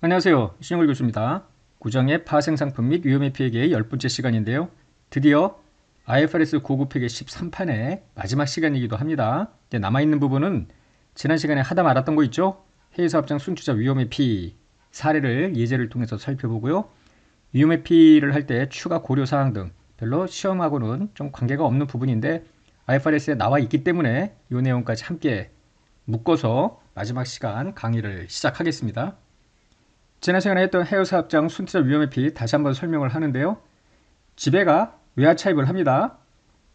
안녕하세요. 신영걸 교수입니다. 구정의 파생상품 및 위험의 피해계의 10번째 시간인데요. 드디어 IFRS 고급회계 13판의 마지막 시간이기도 합니다. 이제 남아있는 부분은 지난 시간에 하다 말았던 거 있죠? 해외사업장 순투자 위험의 피 사례를 예제를 통해서 살펴보고요. 위험의 피를 할 때 추가 고려사항 등 별로 시험하고는 좀 관계가 없는 부분인데 IFRS에 나와 있기 때문에 이 내용까지 함께 묶어서 마지막 시간 강의를 시작하겠습니다. 지난 시간에 했던 해외사업장 순투자 위험의 피 다시 한번 설명을 하는데요. 지배가 외화 차입을 합니다.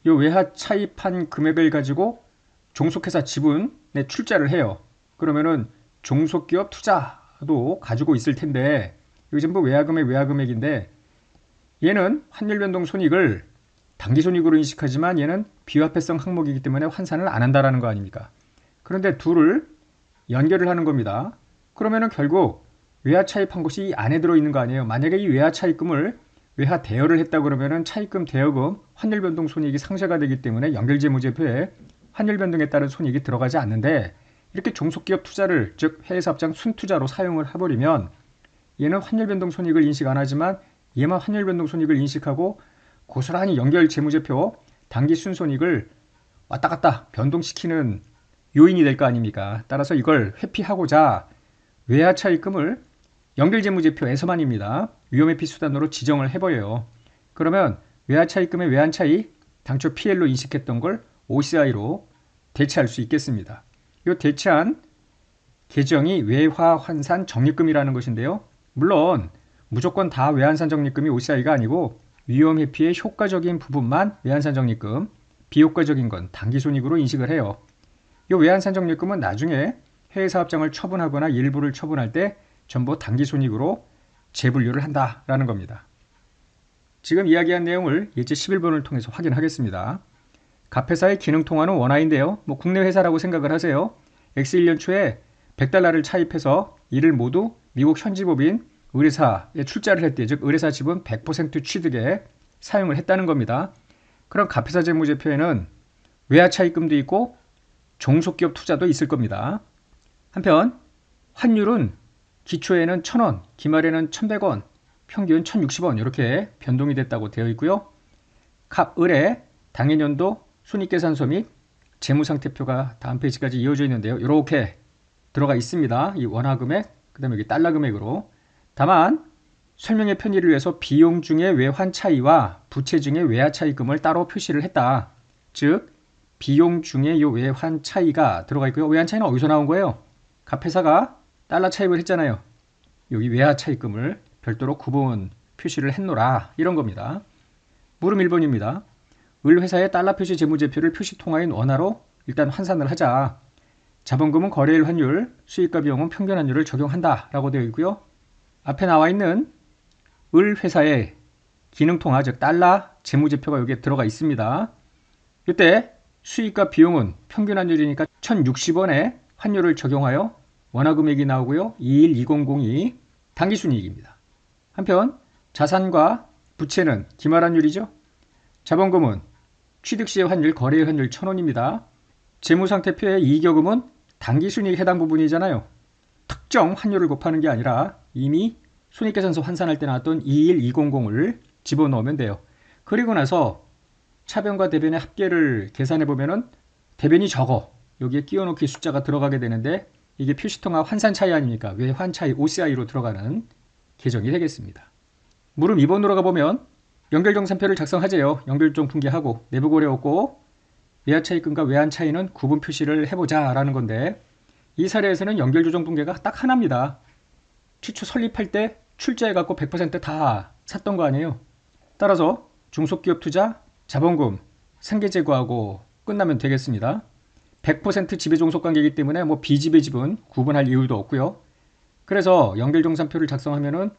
이 외화 차입한 금액을 가지고 종속회사 지분에 출자를 해요. 그러면은 종속기업 투자도 가지고 있을 텐데 이거 전부 외화금액인데 얘는 환율변동 손익을 당기손익으로 인식하지만 얘는 비화폐성 항목이기 때문에 환산을 안 한다라는 거 아닙니까? 그런데 둘을 연결을 하는 겁니다. 그러면은 결국 외화 차입한 것이 이 안에 들어있는 거 아니에요. 만약에 이 외화 차입금을 외화 대여를 했다 그러면은 차입금, 대여금, 환율변동 손익이 상쇄가 되기 때문에 연결재무제표에 환율변동에 따른 손익이 들어가지 않는데 이렇게 종속기업 투자를 즉 해외사업장 순투자로 사용을 해버리면 얘는 환율변동 손익을 인식 안 하지만 얘만 환율변동 손익을 인식하고 고스란히 연결재무제표 당기 순손익을 왔다 갔다 변동시키는 요인이 될 거 아닙니까? 따라서 이걸 회피하고자 외화 차입금을 연결재무제표에서만입니다. 위험회피 수단으로 지정을 해버려요. 그러면 외화 차입금의 외환 차이 당초 PL로 인식했던 걸 OCI로 대체할 수 있겠습니다. 이 대체한 계정이 외화 환산 적립금이라는 것인데요. 물론 무조건 다 외환산 적립금이 OCI가 아니고 위험회피의 효과적인 부분만 외환산 적립금, 비효과적인 건 당기손익으로 인식을 해요. 이 외환산 적립금은 나중에 해외사업장을 처분하거나 일부를 처분할 때 전부 당기손익으로 재분류를 한다라는 겁니다. 지금 이야기한 내용을 예제 11번을 통해서 확인하겠습니다. 갑회사의 기능통화는 원화인데요. 국내 회사라고 생각을 하세요. X1년 초에 100달러를 차입해서 이를 모두 미국 현지법인 의뢰사에 출자를 했대. 즉 의뢰사 지분 100% 취득에 사용을 했다는 겁니다. 그럼 갑회사 재무제표에는 외화 차입금도 있고 종속기업 투자도 있을 겁니다. 한편 환율은 기초에는 1,000원, 기말에는 1,100원, 평균 1,060원 이렇게 변동이 됐다고 되어 있고요. 갑, 을의 당해년도 손익계산서 및 재무상태표가 다음 페이지까지 이어져 있는데요. 이렇게 들어가 있습니다. 이 원화금액, 그 다음에 여기 달러금액으로. 다만 설명의 편의를 위해서 비용 중의 외환 차이와 부채 중의 외화 차입금을 따로 표시를 했다. 즉 비용 중에 이 외환 차이가 들어가 있고요. 외환 차이는 어디서 나온 거예요? 갑회사가 달러 차입을 했잖아요. 여기 외화 차입금을 별도로 구분 표시를 했노라 이런 겁니다. 물음 1번입니다. 을회사의 달러 표시 재무제표를 표시통화인 원화로 일단 환산을 하자. 자본금은 거래일 환율, 수익과 비용은 평균 환율을 적용한다 라고 되어 있고요. 앞에 나와 있는 을회사의 기능통화 즉 달러 재무제표가 여기에 들어가 있습니다. 이때 수익과 비용은 평균 환율이니까 1,060원의 환율을 적용하여 원화금액이 나오고요. 21200이 당기순이익입니다. 한편 자산과 부채는 기말환율이죠. 자본금은 취득시의 환율, 거래의 환율 1,000원입니다. 재무상태표의 이익여금은 당기순이익 해당 부분이잖아요. 특정 환율을 곱하는 게 아니라 이미 손익계산서 환산할 때 나왔던 21200을 집어넣으면 돼요. 그리고 나서 차변과 대변의 합계를 계산해보면 대변이 적어. 여기에 끼워넣기 숫자가 들어가게 되는데 이게 표시통화 환산 차이 아닙니까? 외환 차이 OCI로 들어가는 계정이 되겠습니다. 물음 2번으로 가보면 연결정산표를 작성하재요. 연결종 분기하고 내부고래 없고 외화 차입금과 외환 차이는 구분 표시를 해보자 라는 건데 이 사례에서는 연결조정 분계가 딱 하나입니다. 최초 설립할 때 출자해갖고 100%다 샀던 거 아니에요. 따라서 중소기업 투자, 자본금, 생계제거하고 끝나면 되겠습니다. 100% 지배종속관계이기 때문에 비지배 지분 구분할 이유도 없고요. 그래서 연결정산표를 작성하면은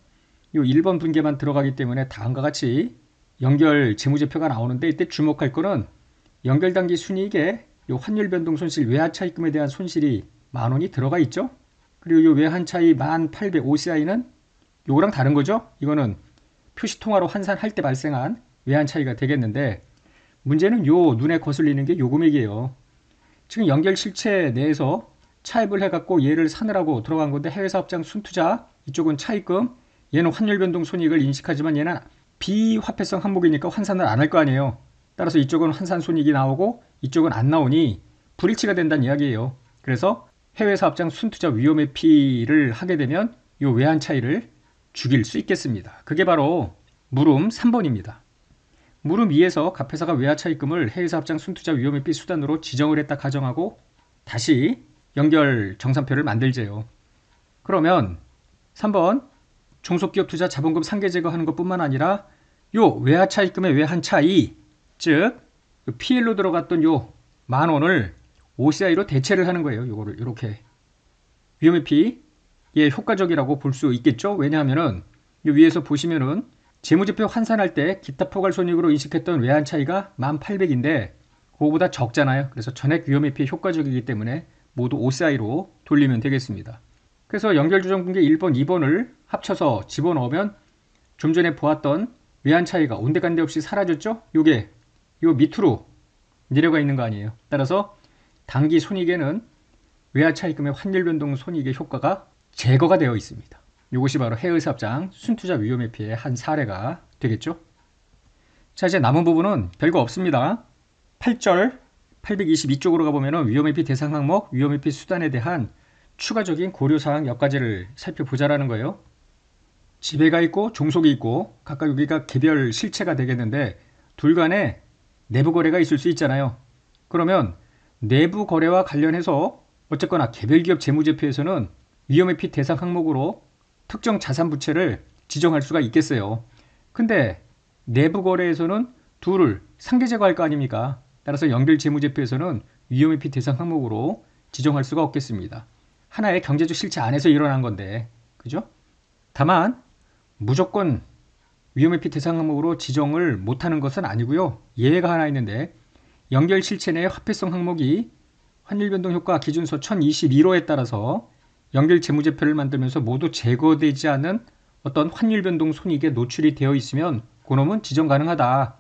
이 1번 분계만 들어가기 때문에 다음과 같이 연결 재무제표가 나오는데 이때 주목할 거는 연결단기 순이익에 이 환율변동 손실 외화 차입금에 대한 손실이 10,000원이 들어가 있죠. 그리고 이 외환 차이 1800 OCI는 요거랑 다른 거죠. 이거는 표시통화로 환산할 때 발생한 외환 차이가 되겠는데 문제는 요 눈에 거슬리는 게 요 금액이에요. 지금 연결 실체 내에서 차입을 해갖고 얘를 사느라고 들어간 건데 해외사업장 순투자 이쪽은 차입금, 얘는 환율변동 손익을 인식하지만 얘는 비화폐성 항목이니까 환산을 안 할 거 아니에요. 따라서 이쪽은 환산 손익이 나오고 이쪽은 안 나오니 불일치가 된다는 이야기예요. 그래서 해외사업장 순투자 위험회피를 하게 되면 이 외환 차이를 죽일 수 있겠습니다. 그게 바로 물음 3번입니다. 물음 2에서 갑회사가 외화 차입금을 해외사업장 순투자 위험회피 수단으로 지정을 했다 가정하고 다시 연결 정산표를 만들재요. 그러면 3번 종속기업 투자 자본금 상계 제거하는 것뿐만 아니라 요 외화 차입금의 외환 차이, 즉 PL로 들어갔던 요 10,000원을 OCI로 대체를 하는 거예요. 요거를 이렇게 위험회피에 효과적이라고 볼 수 있겠죠. 왜냐하면은 요 위에서 보시면은 재무제표 환산할 때 기타 포괄손익으로 인식했던 외환 차이가 1,800인데 그거보다 적잖아요. 그래서 전액 위험회피에 효과적이기 때문에 모두 OCI로 돌리면 되겠습니다. 그래서 연결조정분계 1번, 2번을 합쳐서 집어넣으면 좀 전에 보았던 외환 차이가 온데간데 없이 사라졌죠? 요게 요 밑으로 내려가 있는 거 아니에요. 따라서 당기 손익에는 외화 차입금의 환율변동 손익의 효과가 제거가 되어 있습니다. 이것이 바로 해외사업장 순투자 위험회피의 한 사례가 되겠죠. 자, 이제 남은 부분은 별거 없습니다. 8절 822쪽으로 가보면 위험회피 대상 항목, 위험회피 수단에 대한 추가적인 고려사항 몇 가지를 살펴보자라는 거예요. 지배가 있고 종속이 있고 각각 여기가 개별 실체가 되겠는데 둘 간에 내부 거래가 있을 수 있잖아요. 그러면 내부 거래와 관련해서 어쨌거나 개별기업 재무제표에서는 위험회피 대상 항목으로 특정 자산 부채를 지정할 수가 있겠어요. 근데 내부 거래에서는 둘을 상계 제거할 거 아닙니까? 따라서 연결 재무제표에서는 위험회피 대상 항목으로 지정할 수가 없겠습니다. 하나의 경제적 실체 안에서 일어난 건데, 그죠? 다만 무조건 위험회피 대상 항목으로 지정을 못하는 것은 아니고요. 예외가 하나 있는데 연결 실체 내 화폐성 항목이 환율변동효과 기준서 1021호에 따라서 연결 재무제표를 만들면서 모두 제거되지 않은 어떤 환율변동 손익에 노출이 되어 있으면 그놈은 지정 가능하다.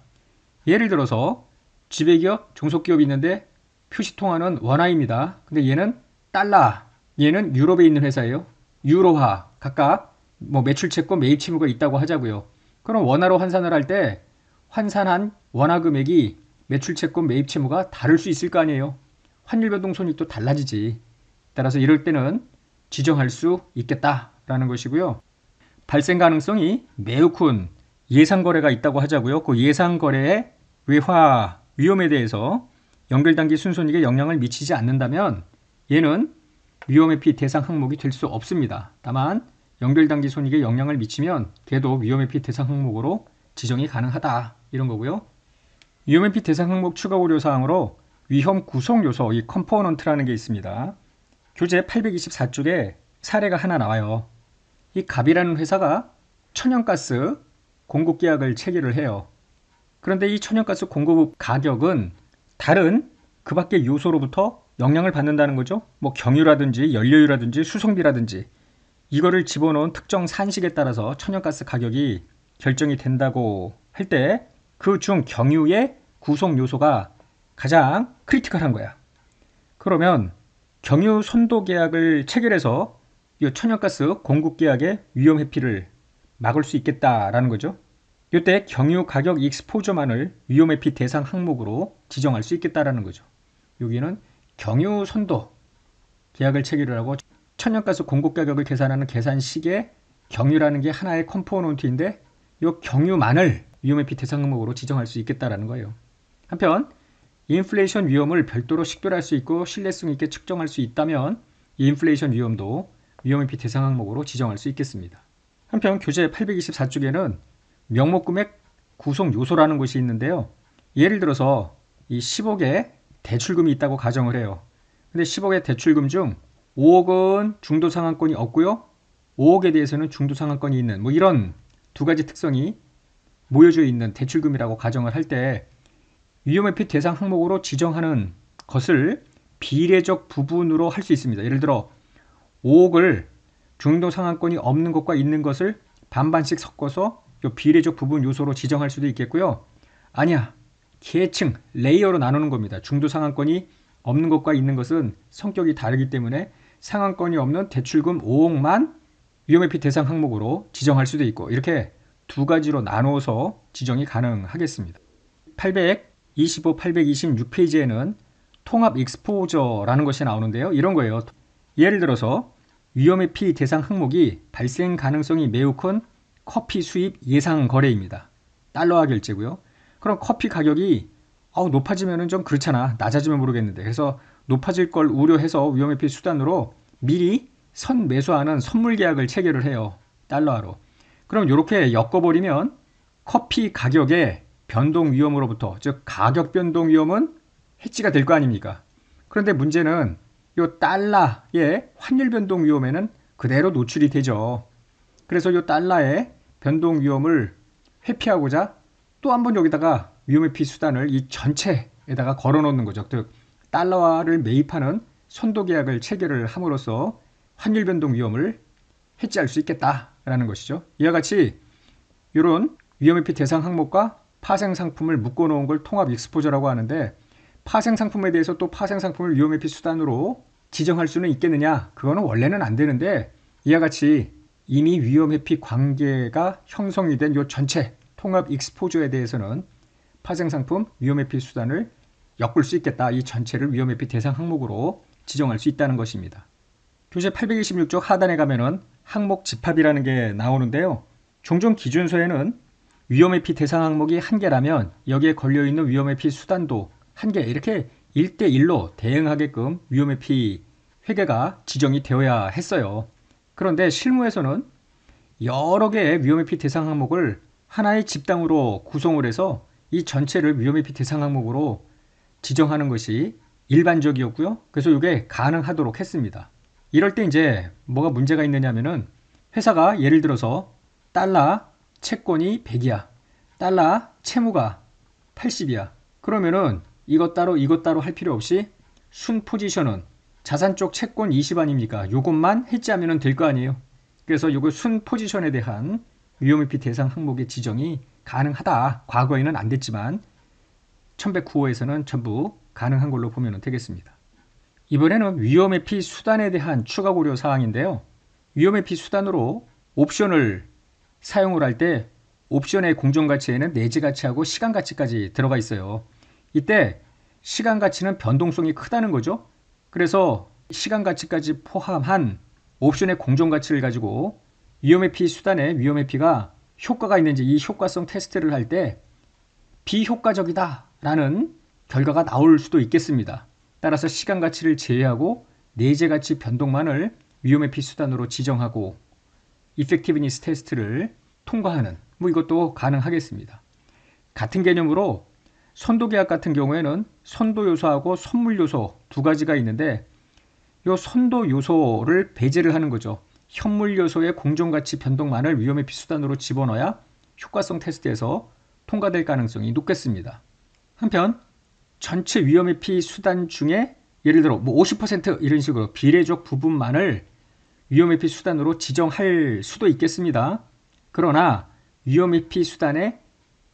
예를 들어서 지배기업, 종속기업이 있는데 표시통화는 원화입니다. 근데 얘는 달러, 얘는 유럽에 있는 회사예요. 유로화, 각각 뭐 매출채권, 매입채무가 있다고 하자고요. 그럼 원화로 환산을 할 때 환산한 원화 금액이 매출채권, 매입채무가 다를 수 있을 거 아니에요. 환율변동 손익도 달라지지. 따라서 이럴 때는 지정할 수 있겠다라는 것이고요. 발생 가능성이 매우 큰 예상거래가 있다고 하자고요. 그 예상거래의 외화 위험에 대해서 연결단기 순손익에 영향을 미치지 않는다면 얘는 위험회피 대상 항목이 될 수 없습니다. 다만 연결단기 손익에 영향을 미치면 걔도 위험회피 대상 항목으로 지정이 가능하다 이런 거고요. 위험회피 대상 항목 추가 고려사항으로 위험 구성 요소, 이 컴포넌트라는 게 있습니다. 교재 824쪽에 사례가 하나 나와요. 이 갑이라는 회사가 천연가스 공급 계약을 체결을 해요. 그런데 이 천연가스 공급 가격은 다른 그 밖의 요소로부터 영향을 받는다는 거죠. 뭐 경유라든지 연료유라든지 수송비라든지 이거를 집어넣은 특정 산식에 따라서 천연가스 가격이 결정이 된다고 할 때 그 중 경유의 구성 요소가 가장 크리티컬한 거야. 그러면 경유 선도 계약을 체결해서 이 천연가스 공급 계약의 위험 회피를 막을 수 있겠다라는 거죠. 이때 경유 가격 익스포저만을 위험 회피 대상 항목으로 지정할 수 있겠다라는 거죠. 여기는 경유 선도 계약을 체결을 하고 천연가스 공급 가격을 계산하는 계산식에 경유라는 게 하나의 컴포넌트인데 이 경유만을 위험 회피 대상 항목으로 지정할 수 있겠다라는 거예요. 한편 인플레이션 위험을 별도로 식별할 수 있고 신뢰성 있게 측정할 수 있다면 이 인플레이션 위험도 위험회피 대상 항목으로 지정할 수 있겠습니다. 한편 교재 824쪽에는 명목금액 구성 요소라는 것이 있는데요. 예를 들어서 이 10억의 대출금이 있다고 가정을 해요. 근데 10억의 대출금 중 5억은 중도상환권이 없고요. 5억에 대해서는 중도상환권이 있는 뭐 이런 두 가지 특성이 모여져 있는 대출금이라고 가정을 할 때 위험회피 대상 항목으로 지정하는 것을 비례적 부분으로 할 수 있습니다. 예를 들어 5억을 중도상환권이 없는 것과 있는 것을 반반씩 섞어서 이 비례적 부분 요소로 지정할 수도 있겠고요. 아니야, 계층, 레이어로 나누는 겁니다. 중도상환권이 없는 것과 있는 것은 성격이 다르기 때문에 상환권이 없는 대출금 5억만 위험회피 대상 항목으로 지정할 수도 있고, 이렇게 두 가지로 나누어서 지정이 가능하겠습니다. 825, 826페이지에는 통합 익스포저라는 것이 나오는데요. 이런 거예요. 예를 들어서 위험회피 대상 항목이 발생 가능성이 매우 큰 커피 수입 예상 거래입니다. 달러화 결제고요. 그럼 커피 가격이 높아지면 좀 그렇잖아. 낮아지면 모르겠는데. 그래서 높아질 걸 우려해서 위험회피 수단으로 미리 선매수하는 선물 계약을 체결을 해요. 달러화로. 그럼 이렇게 엮어버리면 커피 가격의 변동 위험으로부터, 즉 가격 변동 위험은 해지가 될 거 아닙니까? 그런데 문제는 이 달러의 환율 변동 위험에는 그대로 노출이 되죠. 그래서 이 달러의 변동 위험을 회피하고자 또 한 번 여기다가 위험회피 수단을 이 전체에다가 걸어놓는 거죠. 즉 달러화를 매입하는 선도 계약을 체결을 함으로써 환율 변동 위험을 해지할 수 있겠다라는 것이죠. 이와 같이 이런 위험회피 대상 항목과 파생 상품을 묶어놓은 걸 통합 익스포저라고 하는데, 파생 상품에 대해서 또 파생 상품을 위험회피 수단으로 지정할 수는 있겠느냐? 그거는 원래는 안 되는데, 이와 같이 이미 위험회피 관계가 형성이 된 이 전체 통합 익스포저에 대해서는 파생 상품 위험회피 수단을 엮을 수 있겠다. 이 전체를 위험회피 대상 항목으로 지정할 수 있다는 것입니다. 교재 826쪽 하단에 가면은 항목 집합이라는 게 나오는데요. 종종 기준서에는 위험회피 대상 항목이 1개라면 여기에 걸려있는 위험회피 수단도 1개, 이렇게 1대1로 대응하게끔 위험회피 회계가 지정이 되어야 했어요. 그런데 실무에서는 여러 개의 위험회피 대상 항목을 하나의 집단으로 구성을 해서 이 전체를 위험회피 대상 항목으로 지정하는 것이 일반적이었고요. 그래서 이게 가능하도록 했습니다. 이럴 때 이제 뭐가 문제가 있느냐면은, 회사가 예를 들어서 달러 채권이 100이야. 달러 채무가 80이야. 그러면은 이것 따로 할 필요 없이 순 포지션은 자산 쪽 채권 20 아닙니까? 요것만 해지하면 될 거 아니에요. 그래서 요거 순 포지션에 대한 위험회피 대상 항목의 지정이 가능하다. 과거에는 안 됐지만 1109호에서는 전부 가능한 걸로 보면 되겠습니다. 이번에는 위험회피 수단에 대한 추가 고려 사항인데요. 위험회피 수단으로 옵션을 사용을 할 때 옵션의 공정가치에는 내재가치하고 시간가치까지 들어가 있어요. 이때 시간가치는 변동성이 크다는 거죠. 그래서 시간가치까지 포함한 옵션의 공정가치를 가지고 위험회피 수단의 위험회피가 효과가 있는지, 이 효과성 테스트를 할 때 비효과적이다 라는 결과가 나올 수도 있겠습니다. 따라서 시간가치를 제외하고 내재가치 변동만을 위험회피 수단으로 지정하고 이펙티브니스 테스트를 통과하는, 이것도 가능하겠습니다. 같은 개념으로 선도계약 같은 경우에는 선도요소하고 선물요소 두 가지가 있는데, 이 선도요소를 배제를 하는 거죠. 현물요소의 공정가치 변동만을 위험회피 수단으로 집어넣어야 효과성 테스트에서 통과될 가능성이 높겠습니다. 한편 전체 위험회피 수단 중에 예를 들어 50% 이런 식으로 비례적 부분만을 위험회피 수단으로 지정할 수도 있겠습니다. 그러나 위험회피 수단에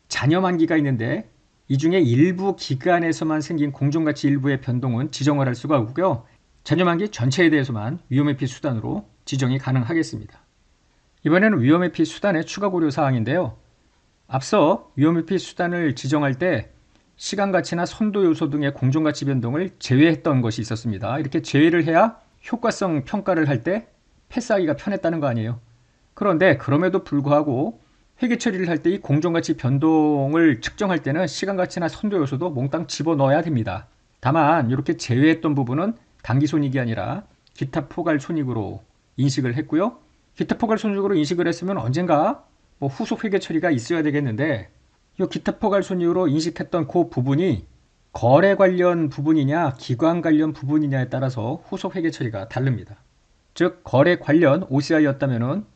잔여만기가 있는데 이 중에 일부 기간에서만 생긴 공정가치 일부의 변동은 지정을 할 수가 없고요. 잔여만기 전체에 대해서만 위험회피 수단으로 지정이 가능하겠습니다. 이번에는 위험회피 수단의 추가 고려 사항인데요. 앞서 위험회피 수단을 지정할 때 시간가치나 선도요소 등의 공정가치 변동을 제외했던 것이 있었습니다. 이렇게 제외를 해야 효과성 평가를 할 때 패스하기가 편했다는 거 아니에요. 그런데 그럼에도 불구하고 회계 처리를 할 때 이 공정가치 변동을 측정할 때는 시간가치나 선도요소도 몽땅 집어넣어야 됩니다. 다만 이렇게 제외했던 부분은 당기손익이 아니라 기타 포괄 손익으로 인식을 했고요. 기타 포괄 손익으로 인식을 했으면 언젠가 후속 회계 처리가 있어야 되겠는데, 이 기타 포괄 손익으로 인식했던 그 부분이 거래 관련 부분이냐 기관 관련 부분이냐에 따라서 후속 회계 처리가 다릅니다. 즉 거래 관련 OCI였다면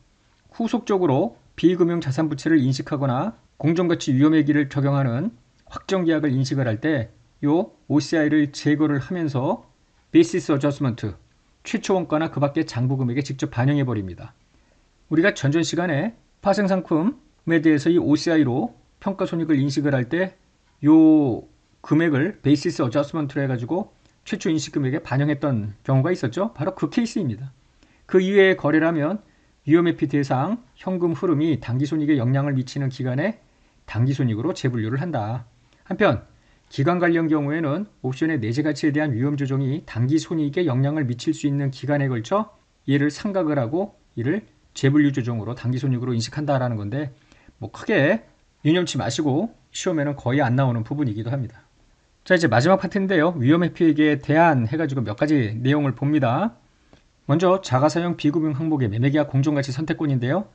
후속적으로 비금융 자산 부채를 인식하거나 공정가치 위험회계를 적용하는 확정계약을 인식을 할 때 이 OCI를 제거를 하면서 베이시스 어저스먼트, 최초 원가나 그 밖의 장부 금액에 직접 반영해 버립니다. 우리가 전전 시간에 파생상품에 대해서 이 OCI로 평가손익을 인식을 할 때 이 금액을 베이시스 어저스먼트로 해가지고 최초 인식금액에 반영했던 경우가 있었죠. 바로 그 케이스입니다. 그 이외의 거래라면 위험회피 대상 현금 흐름이 당기손익에 영향을 미치는 기간에 당기손익으로 재분류를 한다. 한편 기간 관련 경우에는 옵션의 내재 가치에 대한 위험 조정이 당기손익에 영향을 미칠 수 있는 기간에 걸쳐 이를 상각을 하고 이를 재분류 조정으로 당기손익으로 인식한다라는 건데 뭐 크게 유념치 마시고 시험에는 거의 안 나오는 부분이기도 합니다. 자, 이제 마지막 파트인데요. 위험회피액에 대한 해가지고 몇 가지 내용을 봅니다. 먼저 자가사용 비금융 항목의 매매계약 공정가치 선택권인데요.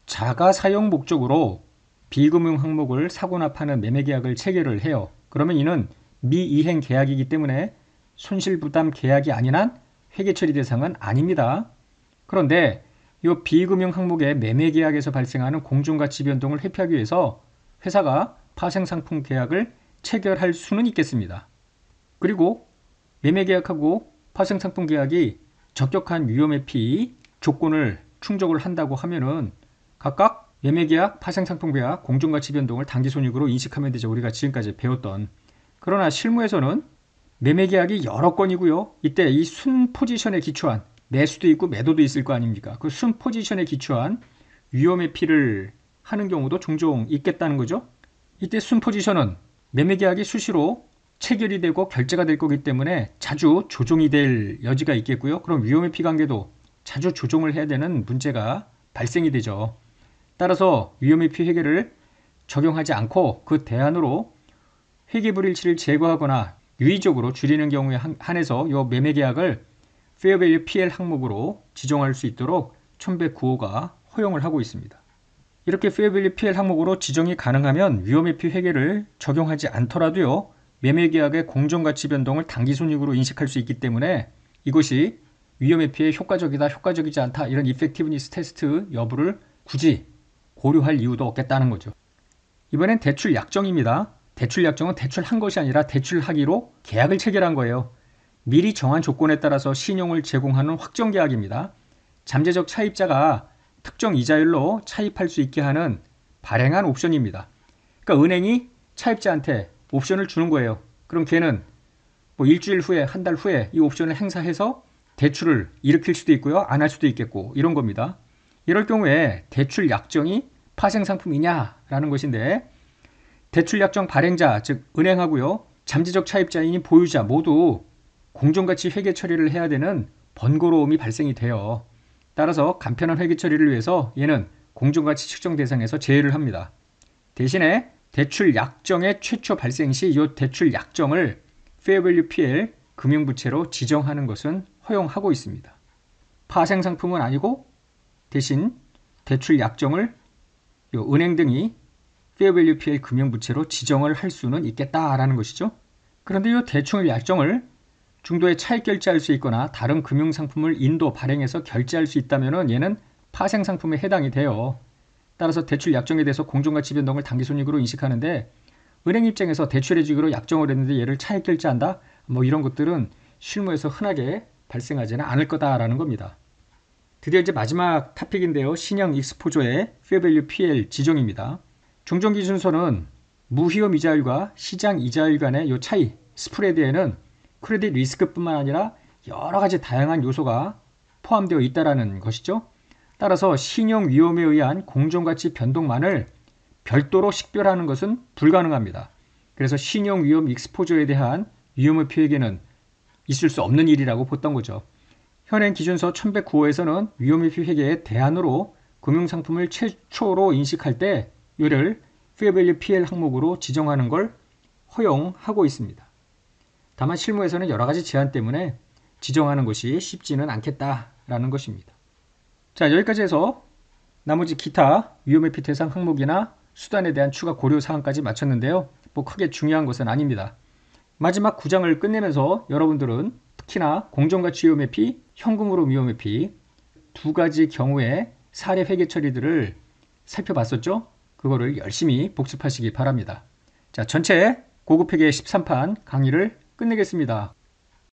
자가사용 목적으로 비금융 항목을 사고납하는 매매계약을 체결을 해요. 그러면 이는 미이행 계약이기 때문에 손실부담 계약이 아닌 한 회계처리 대상은 아닙니다. 그런데 이 비금융 항목의 매매계약에서 발생하는 공정가치 변동을 회피하기 위해서 회사가 파생상품 계약을 체결할 수는 있겠습니다. 그리고 매매계약하고 파생상품 계약이 적격한 위험회피 조건을 충족을 한다고 하면은 각각 매매계약, 파생상품계약, 공정가치 변동을 당기손익으로 인식하면 되죠. 우리가 지금까지 배웠던. 그러나 실무에서는 매매계약이 여러 건이고요. 이때 이 순 포지션에 기초한 매수도 있고 매도도 있을 거 아닙니까? 그 순 포지션에 기초한 위험회피를 하는 경우도 종종 있겠다는 거죠. 이때 순 포지션은 매매계약이 수시로 체결이 되고 결제가 될 거기 때문에 자주 조정이 될 여지가 있겠고요. 그럼 위험회피 관계도 자주 조정을 해야 되는 문제가 발생이 되죠. 따라서 위험회피 회계를 적용하지 않고 그 대안으로 회계불일치를 제거하거나 유의적으로 줄이는 경우에 한해서 이 매매계약을 페어밸류 PL 항목으로 지정할 수 있도록 1109호가 허용을 하고 있습니다. 이렇게 페어밸류 PL 항목으로 지정이 가능하면 위험회피 회계를 적용하지 않더라도요. 매매계약의 공정가치 변동을 당기손익으로 인식할 수 있기 때문에 이것이 위험회피에 효과적이다, 효과적이지 않다 이런 이펙티브니스 테스트 여부를 굳이 고려할 이유도 없겠다는 거죠. 이번엔 대출 약정입니다. 대출 약정은 대출한 것이 아니라 대출하기로 계약을 체결한 거예요. 미리 정한 조건에 따라서 신용을 제공하는 확정계약입니다. 잠재적 차입자가 특정 이자율로 차입할 수 있게 하는 발행한 옵션입니다. 그러니까 은행이 차입자한테 옵션을 주는 거예요. 그럼 걔는 뭐 일주일 후에, 한 달 후에 이 옵션을 행사해서 대출을 일으킬 수도 있고요. 안 할 수도 있겠고 이런 겁니다. 이럴 경우에 대출 약정이 파생상품이냐라는 것인데 대출 약정 발행자, 즉 은행하고요. 잠재적 차입자인 보유자 모두 공정가치 회계 처리를 해야 되는 번거로움이 발생이 돼요. 따라서 간편한 회계 처리를 위해서 얘는 공정가치 측정 대상에서 제외를 합니다. 대신에 대출 약정의 최초 발생 시 이 대출 약정을 페어밸류 PL 금융부채로 지정하는 것은 허용하고 있습니다. 파생상품은 아니고 대신 대출 약정을 은행 등이 페어밸류 PL 금융부채로 지정을 할 수는 있겠다라는 것이죠. 그런데 이 대출 약정을 중도에 차익 결제할 수 있거나 다른 금융상품을 인도 발행해서 결제할 수 있다면 얘는 파생상품에 해당이 돼요. 따라서 대출 약정에 대해서 공정가치 변동을 당기손익으로 인식하는데 은행 입장에서 대출해주기로 약정을 했는데 얘를 차익 결제한다? 뭐 이런 것들은 실무에서 흔하게 발생하지는 않을 거다라는 겁니다. 드디어 이제 마지막 토픽인데요. 신형 익스포저의 페어밸류 PL 지정입니다. 종전기준서는 무위험 이자율과 시장 이자율 간의 이 차이, 스프레드에는 크레딧 리스크뿐만 아니라 여러 가지 다양한 요소가 포함되어 있다는 것이죠. 따라서 신용 위험에 의한 공정가치 변동만을 별도로 식별하는 것은 불가능합니다. 그래서 신용 위험 익스포저에 대한 위험회피 회계는 있을 수 없는 일이라고 봤던 거죠. 현행 기준서 1109호에서는 위험회피 회계의 대안으로 금융상품을 최초로 인식할 때 이를 페어밸류 PL 항목으로 지정하는 걸 허용하고 있습니다. 다만 실무에서는 여러 가지 제한 때문에 지정하는 것이 쉽지는 않겠다라는 것입니다. 자, 여기까지 해서 나머지 기타 위험회피 대상 항목이나 수단에 대한 추가 고려 사항까지 마쳤는데요. 뭐 크게 중요한 것은 아닙니다. 마지막 9장을 끝내면서 여러분들은 특히나 공정가치 위험회피, 현금으로 위험회피 두 가지 경우의 사례 회계 처리들을 살펴봤었죠? 그거를 열심히 복습하시기 바랍니다. 자, 전체 고급 회계 13판 강의를 끝내겠습니다.